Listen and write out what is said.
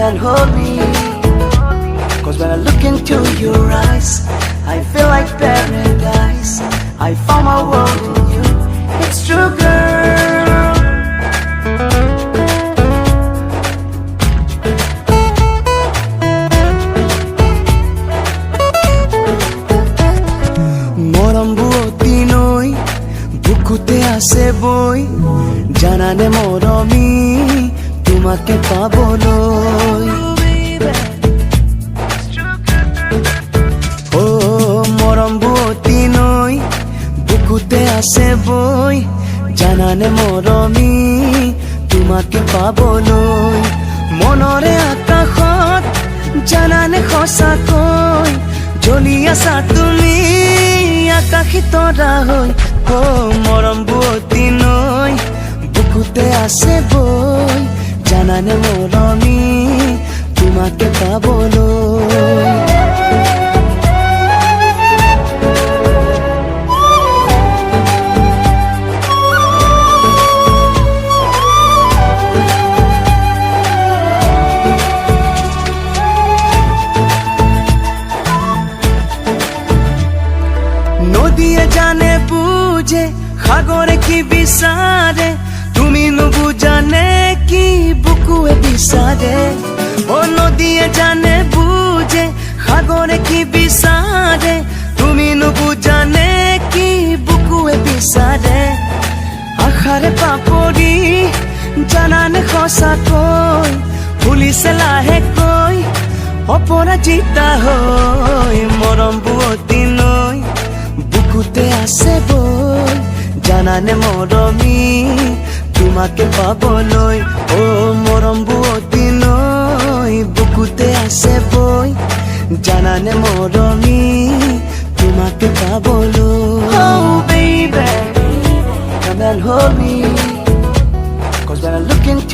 and hold me. Cause when I look into your eyes, I feel like paradise. I found my world in you. It's true, girl. Moram buoti noi, bukute ase boi. Janane morami, tumake paboloi. বুকুতে আছে বই জানানে মৰমি তোমাকে পাবলৈ মনৰে আকাশত জানানে সঁচাকৈ জ্বলি আছা তুমি আকাশী তৰা হৈ মৰম বুৱতী নৈ বুকুতে আছে বই জানানে মৰমি তোমাকে পাবলৈ নদীয়ে জানে বুঝে সাগরে কি বিচারে তুমি নুবুজানে কি বুকুয়ে বিচারে ও নদীয়ে জানে বুঝে সাগরে কি বিচারে তুমি নুবুজানে কি বুকুয়ে বিচারে আশাৰে পাপৰি জানানে সঁচাকৈ ভুলিছে লাহেকৈ অপৰাজিতা হৈ মৰম বুৱতী নৈ বুকুতে আছে বই জানানে মৰমি তোমাকে পাবলৈ ও মৰম বুৱতী নৈ বুকুতে আছে বই জানানে মৰমি তোমাকে পাবলৈ Oh baby, come and hold me.